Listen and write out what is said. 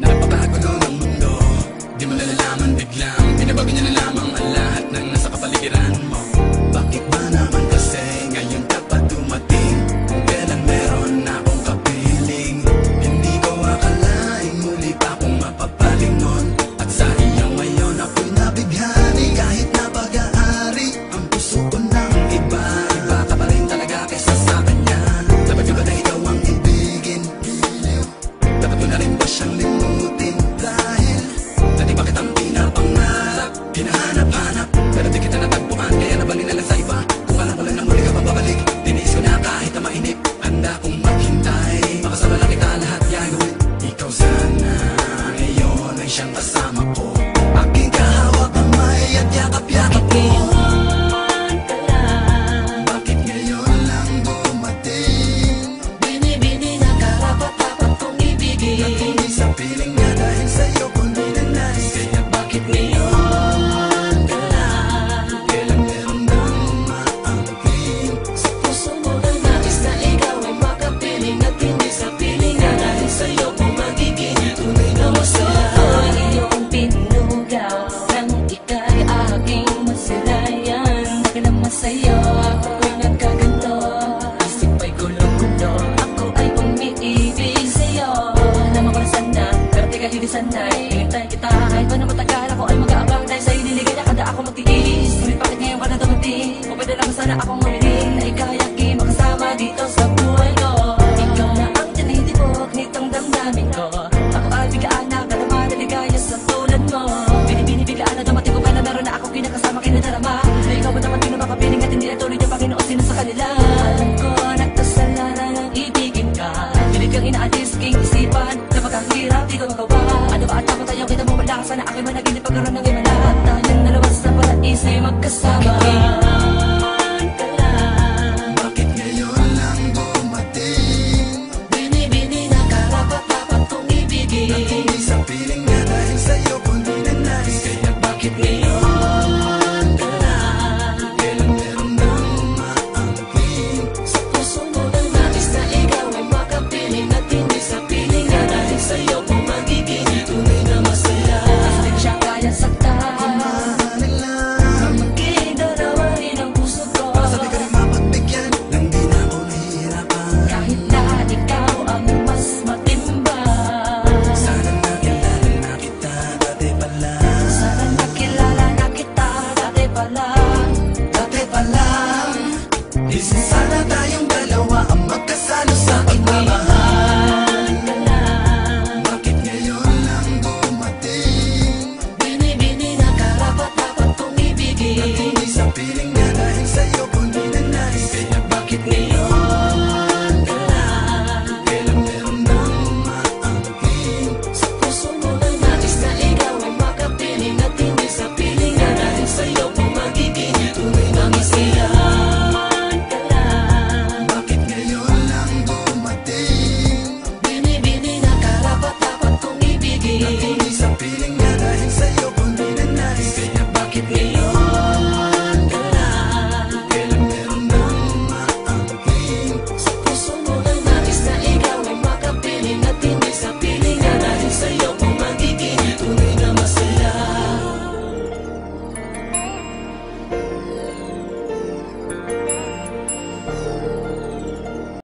Napakagulo ng mundo, di mo nalalaman biglang binabago niya na lamang ang lahat ng nasa kapaligiran mo. Bakit ba naman kasi ngayon ka pa dumating? Kung kailan meron na akong kapiling, hindi ko akalaing muli pa akong mapapalingon. At sa iyo ngayon ako'y nabighani. Kahit na pag-aari ang puso ko ng iba, iba ka pa rin talaga kaysa sa kanya. Dapat ko ba na ikaw ang ibigin? Dapat ko na rin ba siyang limutin? Dahil dati bakit ang pinapangarap, hinahanap-hanap, pero di kita natagpuan, kaya nabali na lang sa iba. Kung alam ko lang na muli ka pababalik, tiniis ko na kahit na mainip. Handa kong maghintay, makasama lang kita lahat gagawin. Ikaw sana ngayon ay siyang kasama ko, aking kahawak kamay at yakap-yakap ko. Bakit ngayon lang dumating? Bini-bini na karapat-dapat kong ibigin. At hindi sa piling niya dahil sa'yo kundi na nais. Kaya bakit ngayon ka lang? Kailan meron nang maangkin? Sa puso mo ang nais na ikaw ay makapiling. At hindi sa piling na dahil sa'yo kung magiging tunay na masaya. Ako'y iyong pinugaw nang ika'y aking masilayan. Dahil ang masaya ako'y nagkaganto. Isip ay gulong-gulo, ako ay umiibig sa'yo. Alam ako na sana, pero di ka hindi sanay. Hinintay kita kahit pa na matagal, ako ay mag-aabang. Dahil sa'yo niligaya kada ako magtiis. Ngunit bakit ngayon ka na dumating? O pwede lang sana akong mamiling na ika'y aking makasama dito sa buhay ko. Ikaw na ang tinitibok nitong damdamin ko. Ako ay biglaan na kalama na ligaya sa tulad mo. Bini-bini biglaan na dumating ko pa na meron na ako kinakasama kinadarama. Na ikaw ba naman din na makapiling at hindi na tuloy yung Panginoon sino sa kanila. Alam ko nagkasalanan ang ibigin ka. Pilit kang inaalis king isipan. Kapag ang hirap di ko magawa. Ano ba at ako tayo kita mo wala. Sana ako'y managinip pagkaroon ng himala. At tayong dalawa sa paraiso ay magkasama. Ka lang. Bakit ngayon lang dumating? Bini-bini na karapat-dapat kong ibigin. At hindi sa piling niya dahil sa'yo kundi na nais. Kaya bakit ngayon ka lang? Kailan meron nang maangkin? Sa puso mo ang nais na ikaw ay makapiling. At hindi sa piling na dahil sa'yo kung magiging tunay na masaya. Kasi di siya kaya saktan. Mahalin lang, Magiging dalawa rin ang puso ko. sabi ka rin mapagbigyan nang di na ako nahihirapan. Kahit na ikaw ang mas matibay. Sana nakilala na kita dati pa lang. Sana nakilala na kita dati pa lang. Dati pa lang. Isa sana tayong dalawa ang magkasalo sa pagmamahal. Ka lang. Bakit ngayon lang dumating? Bini-bini na karapat-dapat kong ibigin. At hindi sa piling